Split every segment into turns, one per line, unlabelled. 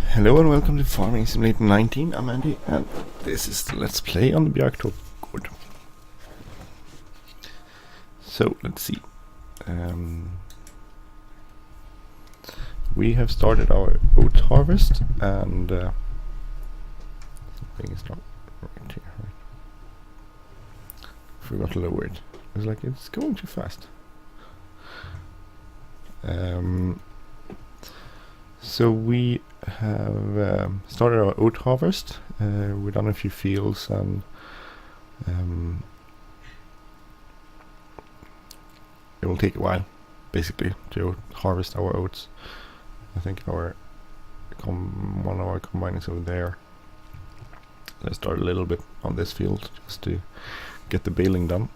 Hello and welcome to Farming Simulator 19. I'm Andy and this is the Let's Play on the Björktorps Gård. So let's see. We have started our oat harvest and something is not right here. Right? Forgot to lower it. It's like it's going too fast. So we have started our oat harvest. We've done a few fields and it will take a while basically to harvest our oats. I think one of our combine is over there. Let's start a little bit on this field just to get the baling done.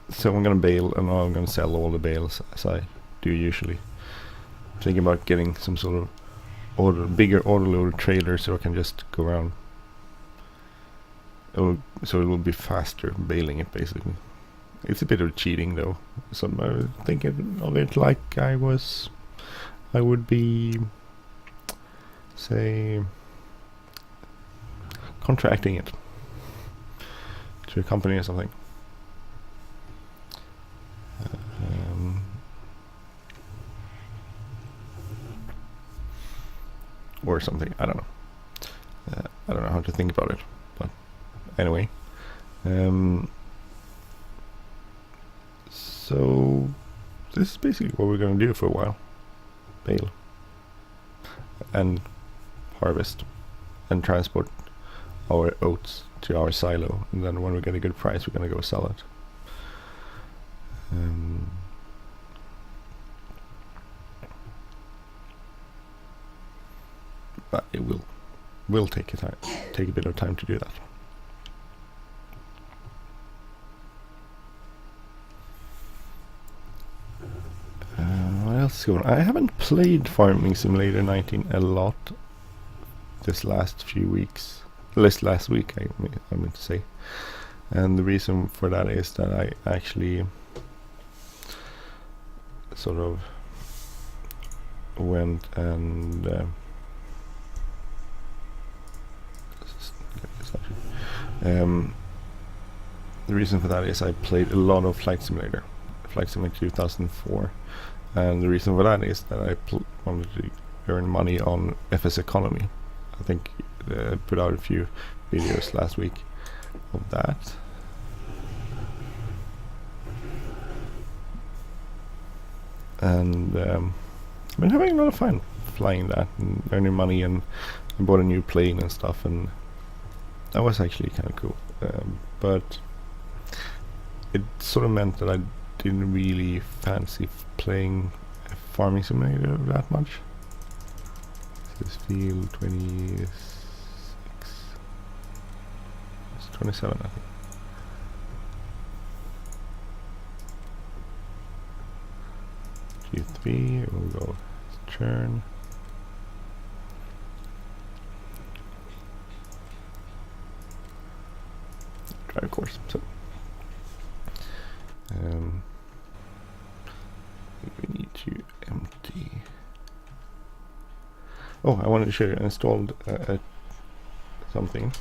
So I'm gonna bale and I'm gonna sell all the bales as I do usually. Thinking about getting some sort of bigger autoloader trailer so I can just go around. So it will be faster baling it basically. It's a bit of cheating though. So I'm thinking of it like I would be, say, contracting it to a company or something. Or something, I don't know. I don't know how to think about it, but anyway. So this is basically what we're going to do for a while. Bale and harvest and transport our oats to our silo, and then when we get a good price we're going to go sell it. But it will take a bit of time to do that. What else is going on? I haven't played Farming Simulator 19 a lot this last few weeks. Last week I meant to say. And the reason for that is that I actually sort of went and the reason for that is I played a lot of Flight Simulator 2004, and the reason for that is that I wanted to earn money on FS Economy. I think I put out a few videos last week of that. And I've been having a lot of fun flying that and earning money, and I bought a new plane and stuff, and that was actually kind of cool. But it sort of meant that I didn't really fancy playing a Farming Simulator that much. This field 26, it's 27 I think. G3, we'll go turn. Drive course. So we need to empty. Oh, I wanted to show you. I installed something.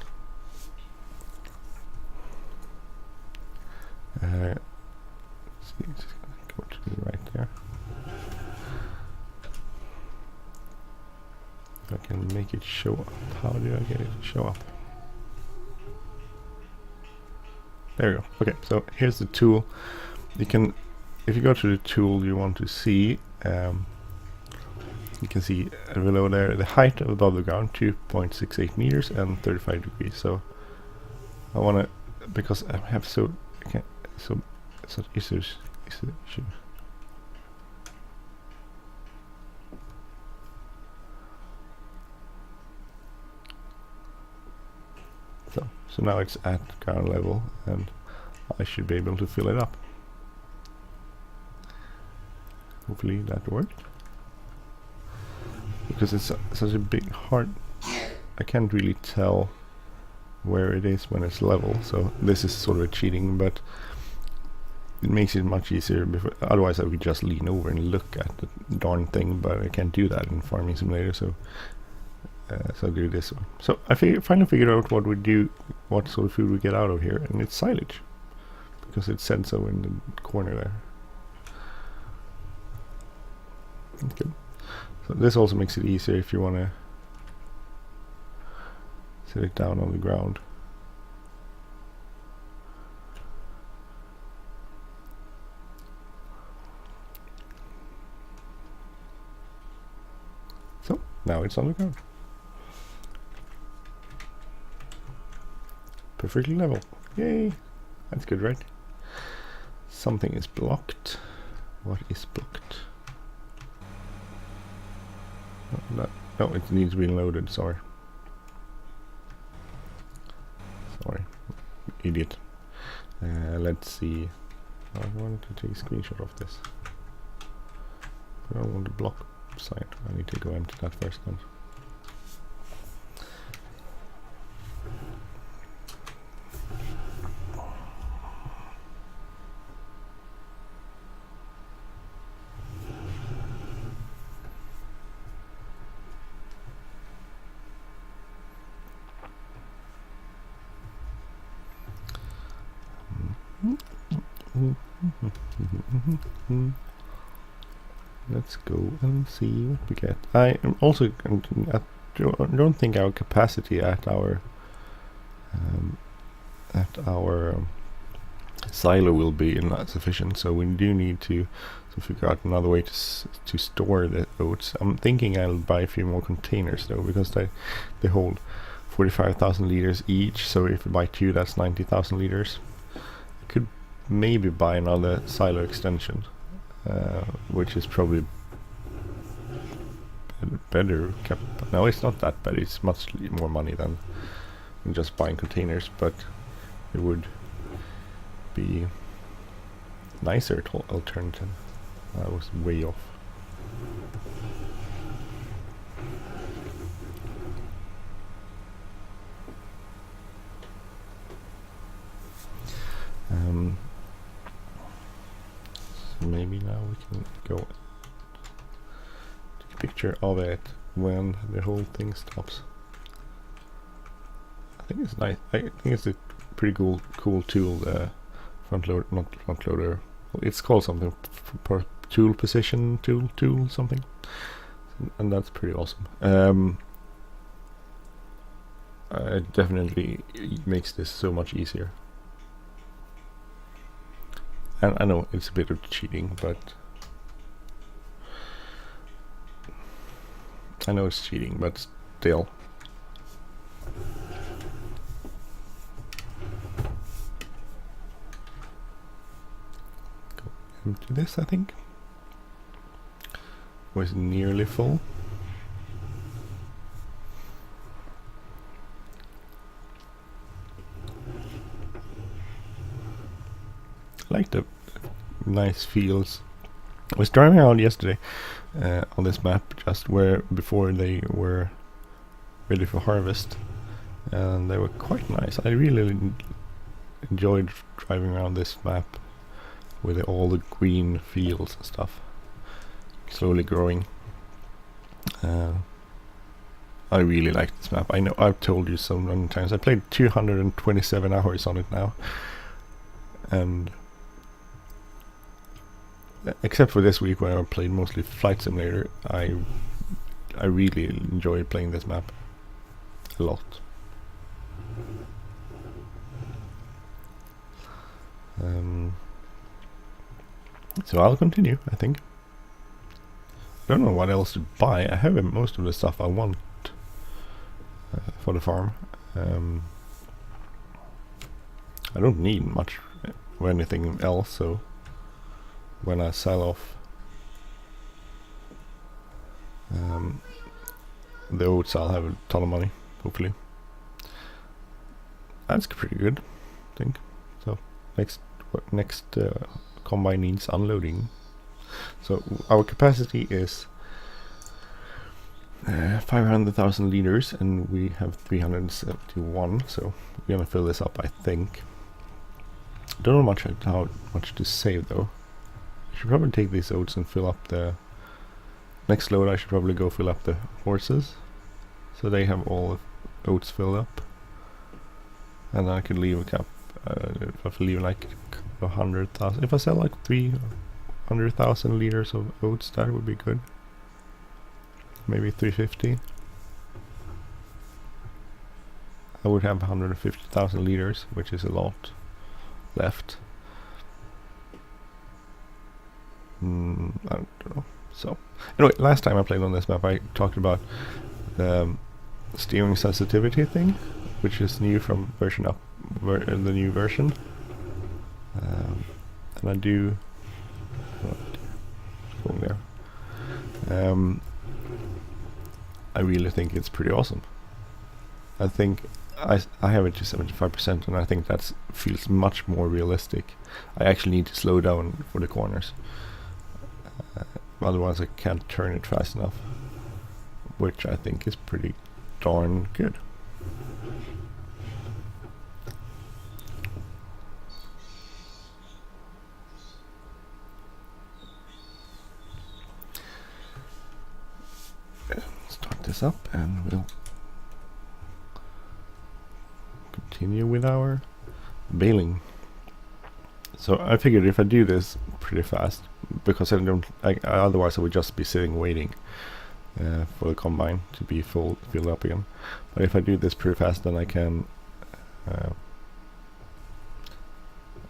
Let's see, it's just gonna go to the right there. If I can make it show up. How do I get it to show up? There we go. Okay, so here's the tool. You can, if you go to the tool you want to see, you can see below there the height above the ground, 2.68 meters and 35 degrees. So I want to, because I have such issues. So now it's at ground level and I should be able to fill it up. Hopefully that worked. Because it's such a big hard, I can't really tell where it is when it's level, so this is sort of cheating, but it makes it much easier. Otherwise I would just lean over and look at the darn thing, but I can't do that in Farming Simulator, so I'll do this one. So I finally figured out what we do, what sort of food we get out of here, and it's silage, because it said so in the corner there. Okay. So this also makes it easier if you want to set it down on the ground. So now it's on the ground. Perfectly level. Yay! That's good, right? Something is blocked. What is blocked? No, it needs to be loaded, sorry. Sorry. Idiot. Let's see. I wanted to take a screenshot of this. I don't want to block side. I need to go empty that first then. Let's go and see what we get. I am also I don't think our capacity at our silo will be not sufficient, so we do need to figure out another way to store the oats. I'm thinking I'll buy a few more containers though, because they hold 45,000 liters each, so if you buy 2 that's 90,000 liters. I could maybe buy another silo extension, which is probably better. No, it's not that bad. It's much more money than just buying containers, but it would be nicer alternative. I was way off. So maybe now we can go take a picture of it when the whole thing stops. I think it's nice. I think it's a pretty cool tool. The front loader, not front loader. It's called something for tool position tool something, and that's pretty awesome. It definitely makes this so much easier. And I know it's a bit of cheating, but I know it's cheating, but still. Go empty this, I think. Was nearly full. Like the nice fields. I was driving around yesterday on this map just before they were ready for harvest, and they were quite nice. I really enjoyed driving around this map with all the green fields and stuff slowly growing. I really like this map. I know I've told you so many times. I played 227 hours on it now, and except for this week where I played mostly Flight Simulator, I really enjoyed playing this map a lot. So I'll continue, I think. I don't know what else to buy. I have most of the stuff I want for the farm. I don't need much or anything else, so when I sell off the oats, I'll have a ton of money, hopefully. That's pretty good, I think. So next combine needs unloading. So our capacity is 500,000 liters, and we have 371. So we're gonna fill this up, I think. Don't know how much to save though. I should probably take these oats and fill up the next load. I should probably go fill up the horses, so they have all the oats filled up, and then I could leave a cap. If I leave like 100,000, if I sell like 300,000 liters of oats, that would be good. Maybe 350. I would have 150,000 liters, which is a lot left. I don't know. So anyway, last time I played on this map, I talked about the steering sensitivity thing, which is new from version up, the new version. And I do going there. I really think it's pretty awesome. I think I have it to 75%, and I think that feels much more realistic. I actually need to slow down for the corners, otherwise I can't turn it fast enough, which I think is pretty darn good. Start this up and we'll continue with our baling. So I figured if I do this pretty fast, because otherwise I would just be sitting waiting for the combine to be filled up again. But if I do this pretty fast, then I can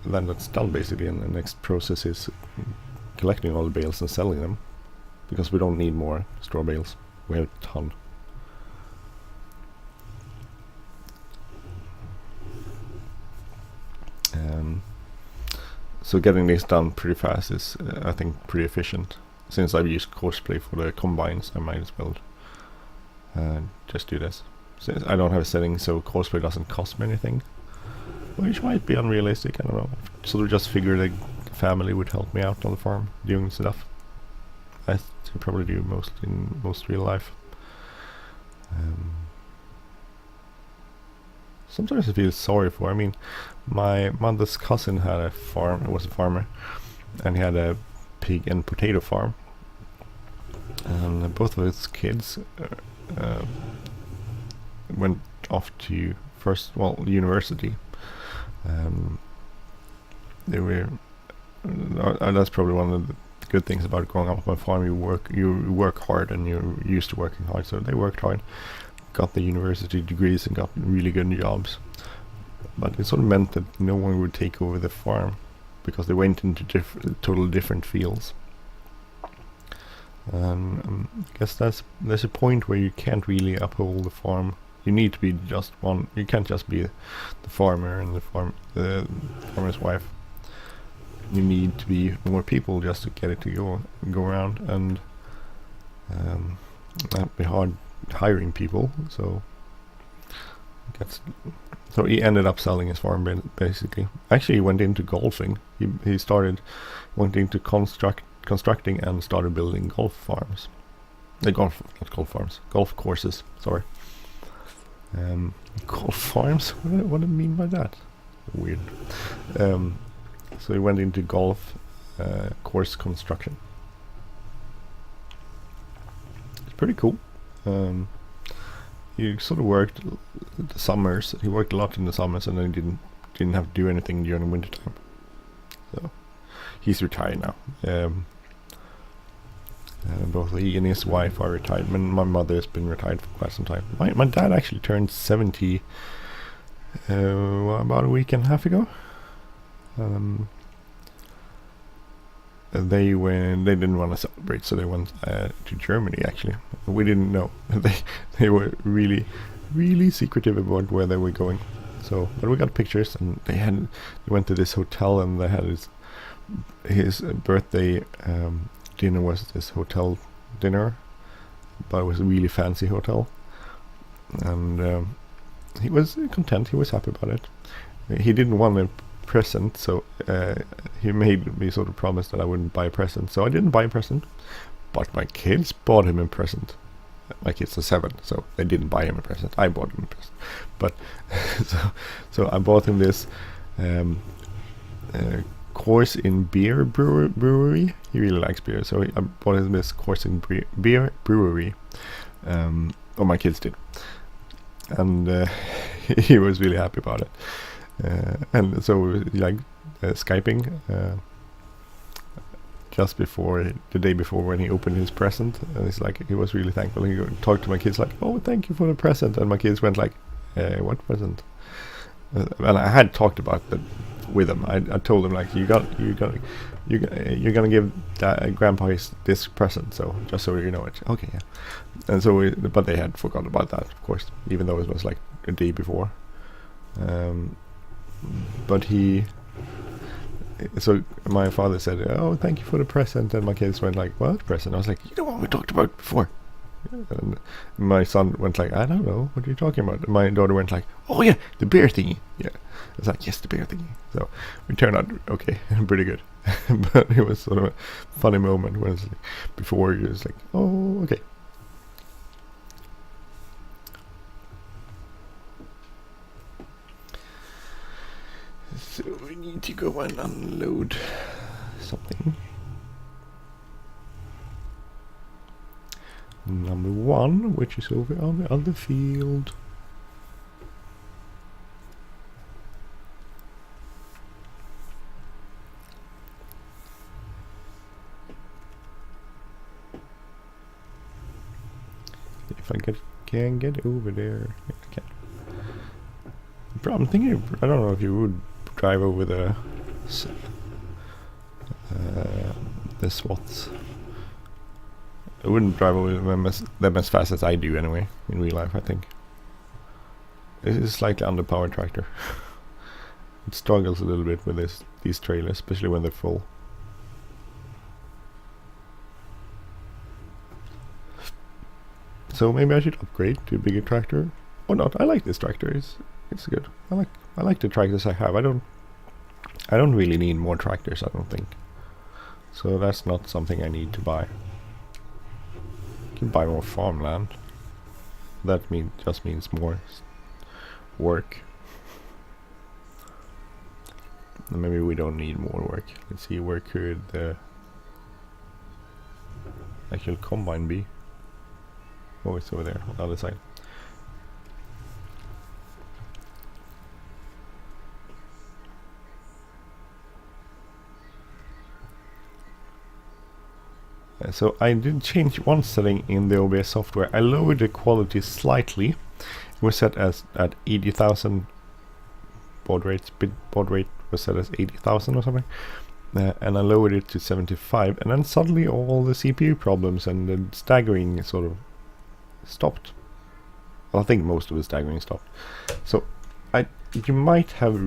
then that's done basically, and the next process is collecting all the bales and selling them, because we don't need more straw bales. We have a ton. So getting this done pretty fast is, I think, pretty efficient. Since I've used CoursePlay for the combines, I might as well just do this. Since I don't have a setting, so CoursePlay doesn't cost me anything, which might be unrealistic, I don't know. So we just figured a family would help me out on the farm doing stuff, as you probably do in most real life. Sometimes I feel sorry for. I mean, my mother's cousin had a farm. He was a farmer, and he had a pig and potato farm. And both of his kids went off to university. They were. That's probably one of the good things about growing up on a farm. You work hard, and you're used to working hard. So they worked hard, got the university degrees, and got really good jobs. But it sort of meant that no one would take over the farm, because they went into totally different fields. I guess there's a point where you can't really uphold the farm. You need to be just one. You can't just be the farmer and the farmer's wife. You need to be more people just to get it to go around, and that'd be hard hiring people. So he ended up selling his farm basically. Actually, he went into golfing. He went into constructing and started building golf courses. Sorry. Golf farms. What do I mean by that? Weird. So he went into golf course construction. It's pretty cool. He sort of worked the summers. He worked a lot in the summers, and then he didn't have to do anything during the winter time. So he's retired now. Both he and his wife are retired. My mother has been retired for quite some time. My dad actually turned 70 about a week and a half ago. They didn't want to celebrate, so they went to Germany. Actually, we didn't know. They were really secretive about where they were going. So, but we got pictures, and they went to this hotel, and they had his birthday dinner was this hotel dinner, but it was a really fancy hotel, and he was content. He was happy about it. He didn't want a present, so he made me sort of promise that I wouldn't buy a present. So I didn't buy a present, but my kids bought him a present. My kids are 7, so they didn't buy him a present. I bought him a present. But so I bought him this course in beer brewery. He really likes beer, so I bought him this course in beer brewery. Or my kids did, and he was really happy about it. And so we were, like, Skyping just before, the day before, when he opened his present, and it's like he was really thankful. He talked to my kids like, "Oh, thank you for the present," and my kids went like, "What present?" And I had talked about that with them. I told them like, you're gonna give Grandpa this present, so just so you know it. Okay, yeah. And so but they had forgot about that, of course, even though it was like a day before. But so my father said, "Oh, thank you for the present," and my kids went like, "What present?" I was like, "You know what we talked about before." And my son went like, "I don't know, what are you talking about?" And my daughter went like, "Oh yeah, the beer thingy." Yeah, I was like, "Yes, the beer thingy." So we turned out okay, pretty good. But it was sort of a funny moment when it's like, before you was like, "Oh, okay." So we need to go and unload something. Number 1, which is over on the other field. If I can get over there, yeah, I can. I'm thinking, I don't know if you would drive over the SWATs. I wouldn't drive over them as fast as I do anyway, in real life, I think. This is a slightly underpowered tractor. It struggles a little bit with these trailers, especially when they're full. So maybe I should upgrade to a bigger tractor, or not. I like this tractor. It's good. I like the tractors I have. I don't really need more tractors, I don't think. So that's not something I need to buy. I can buy more farmland. That just means more work. And maybe we don't need more work. Let's see, where could the actual combine be? Oh, it's over there on the other side. So I did change one setting in the OBS software. I lowered the quality slightly. It was set as at 80,000 baud rate. Baud rate was set as 80,000 or something. And I lowered it to 75, and then suddenly all the CPU problems and the staggering sort of stopped. Well, I think most of the staggering stopped. So you might have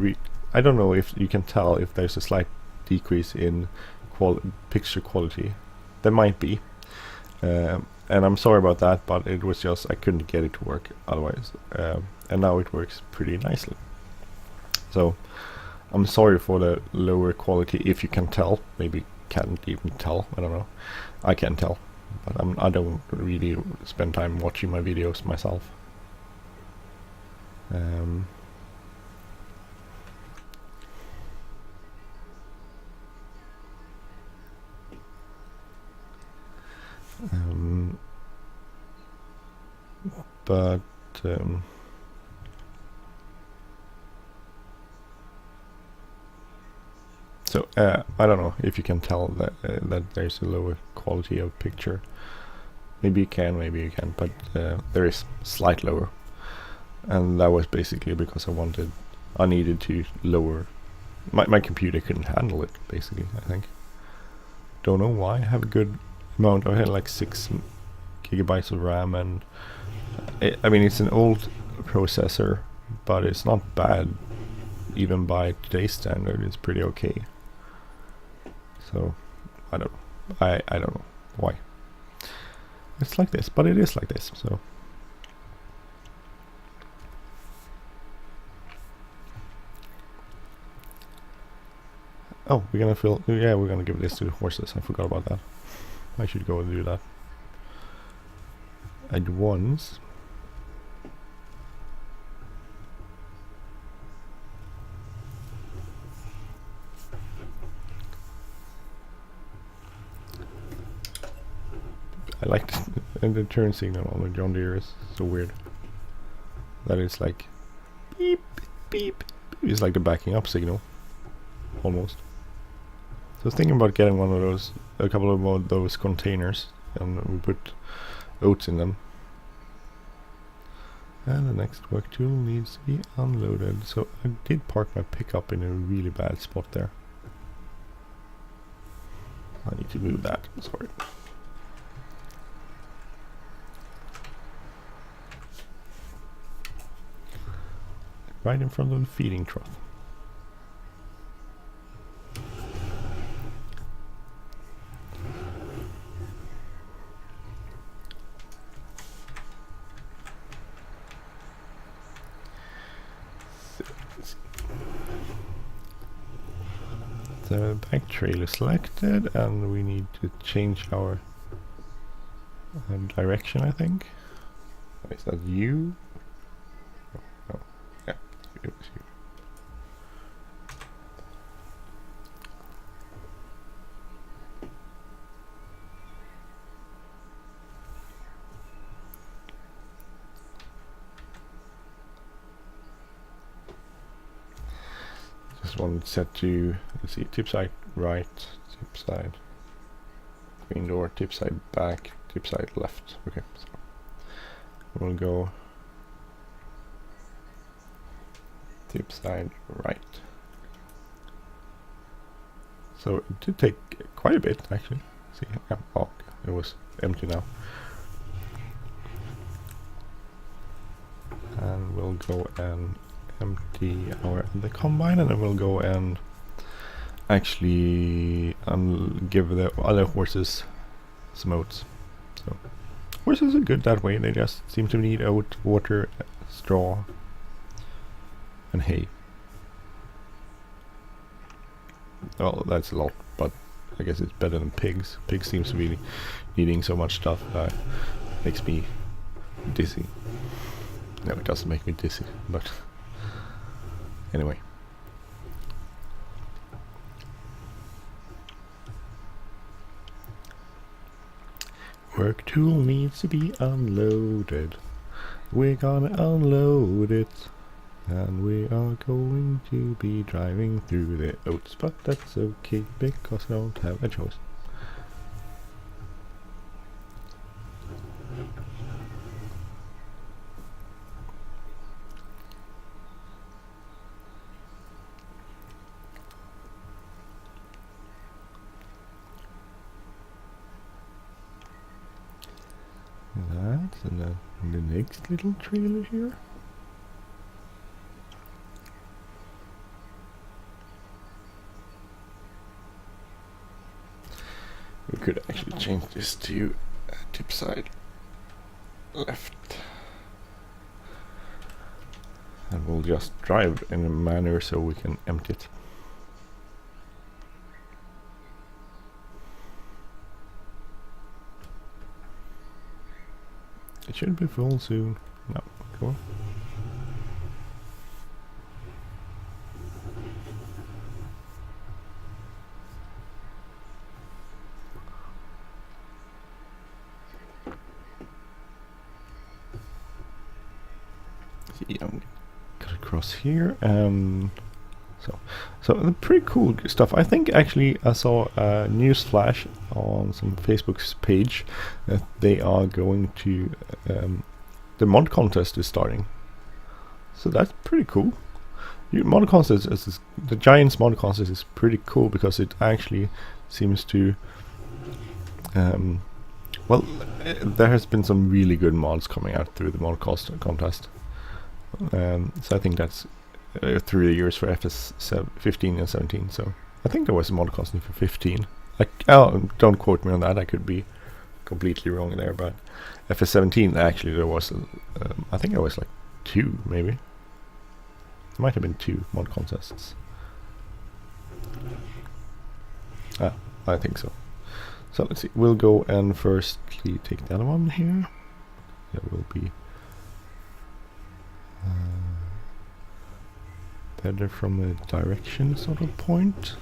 I don't know if you can tell if there's a slight decrease in picture quality. There might be, and I'm sorry about that, but it was just I couldn't get it to work otherwise, and now it works pretty nicely. So I'm sorry for the lower quality, if you can tell. Maybe can't even tell, I don't know. I can't tell, but I don't really spend time watching my videos myself. But so I don't know if you can tell that there's a lower quality of picture. Maybe you can, maybe you can't, but there is slight lower, and that was basically because I needed to lower. My computer couldn't handle it, basically. I think. Don't know why. I have a good amount. I had like 6 gigabytes of RAM, and I mean it's an old processor, but it's not bad. Even by today's standard, it's pretty okay. So I don't know. I don't know why it's like this, but it is like this. So oh, we're gonna fill. Yeah, we're gonna give this to the horses. I forgot about that. I should go and do that at once. I like the turn signal on the John Deere is so weird. That is like beep, beep, beep. It's like the backing up signal, almost. So I was thinking about getting one of those, a couple of those containers, and we put oats in them. And the next work tool needs to be unloaded. So I did park my pickup in a really bad spot there. I need to move that, sorry. Right in front of the feeding trough. The back trailer selected, and we need to change our direction, I think. Is that you? Oh, yeah, it was you. Just want to set to, let's see, tip side right, tip side green door, tip side back, tip side left. Okay, so we'll go tip side right. So it did take quite a bit actually. See, yeah, oh, it was empty now. And we'll go and empty the combine, and then we'll go and actually give the other horses some oats. So horses are good that way. They just seem to need oat, water, straw, and hay. Well, that's a lot, but I guess it's better than pigs. Pigs seems to be needing so much stuff that makes me dizzy. No, it doesn't make me dizzy, but anyway. Work tool needs to be unloaded. We're gonna unload it. And we are going to be driving through the oats, but that's okay because I don't have a choice. That, and then the next little trailer here. We could actually change this to tip side left, and we'll just drive in a manner so we can empty it. It should be full soon. No, cool. Yeah, cut across here, and so the pretty cool stuff. I think actually I saw a news flash on some Facebook's page that they are going to the mod contest is starting. So that's pretty cool. Mod contest is the Giants mod contest is pretty cool because it actually seems to well, there has been some really good mods coming out through the mod contest. So I think that's through the years for FS 15 and 17. So I think there was a mod contest for 15. Oh, don't quote me on that. I could be completely wrong there. But FS 17 actually there was, I think there was like 2 maybe. There might have been 2 mod contests. I think so. So let's see. We'll go and firstly take the other one here. There will be better from a direction sort of point.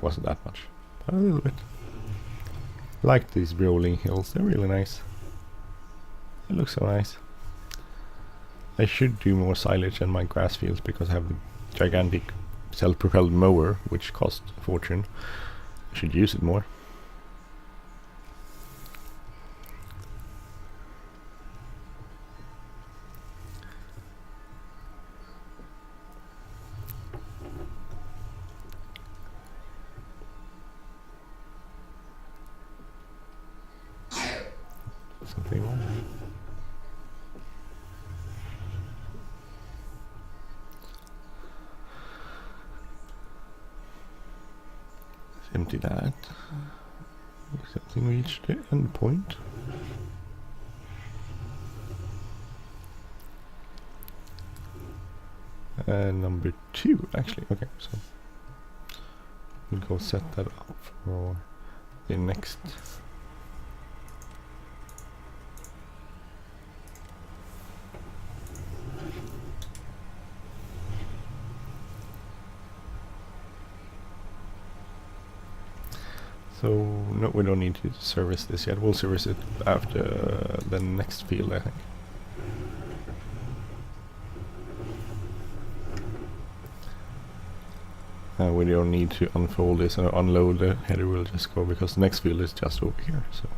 it wasn't that much, but a little bit. I like these rolling hills, they're really nice. It looks so nice. I should do more silage in my grass fields because I have the gigantic self-propelled mower which costs a fortune. I should use it more. Something wrong. Empty that. Something reached the end point. Number 2 actually. Okay, so we'll go set that up for the next. So no, we don't need to service this yet. We'll service it after the next field, I think. We don't need to unfold this and unload the header. We'll just go because the next field is just over here. So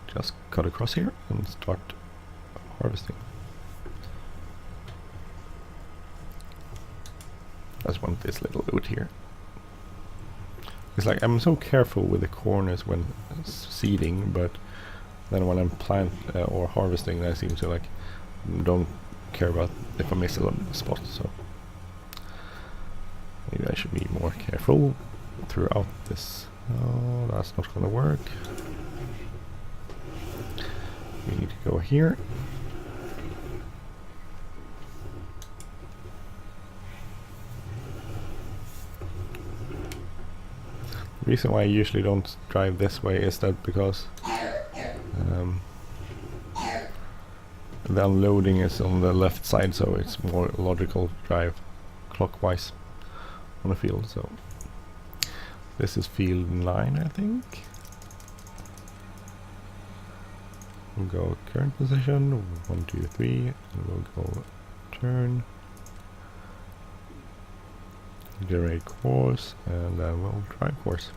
just cut across here and start harvesting. I just want this little loot here. It's like I'm so careful with the corners when seeding, but then when I'm or harvesting, I seem to like don't care about if I miss a spot. So maybe I should be more careful throughout this. Oh, that's not gonna work. We need to go here. The reason why I usually don't drive this way is that because the unloading is on the left side, so it's more logical to drive clockwise on the field. So this is field 9, I think. We'll go current position 1, 2, 3, and we'll go turn. Generate course, and then we'll drive course.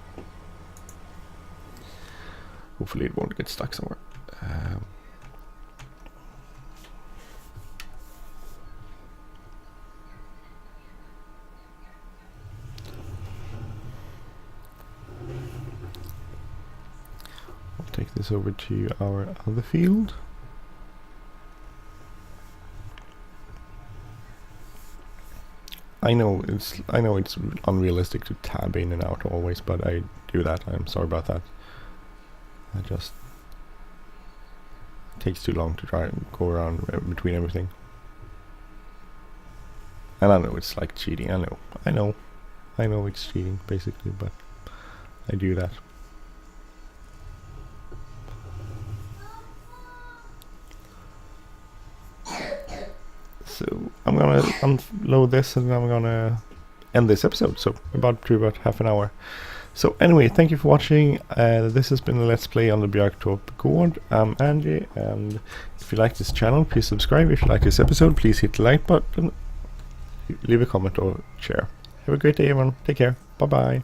Hopefully it won't get stuck somewhere. I'll take this over to our other field. I know it's unrealistic to tab in and out always, but I do that. I'm sorry about that. It takes too long to try and go around between everything. And I know it's like cheating. I know it's cheating basically, but I do that. So I'm gonna unload this and I'm gonna end this episode. So about half an hour. So anyway, thank you for watching. This has been a Let's Play on the Björktorps Gård. I'm Angie, and if you like this channel, please subscribe. If you like this episode, please hit the like button, leave a comment or share. Have a great day, everyone. Take care. Bye bye.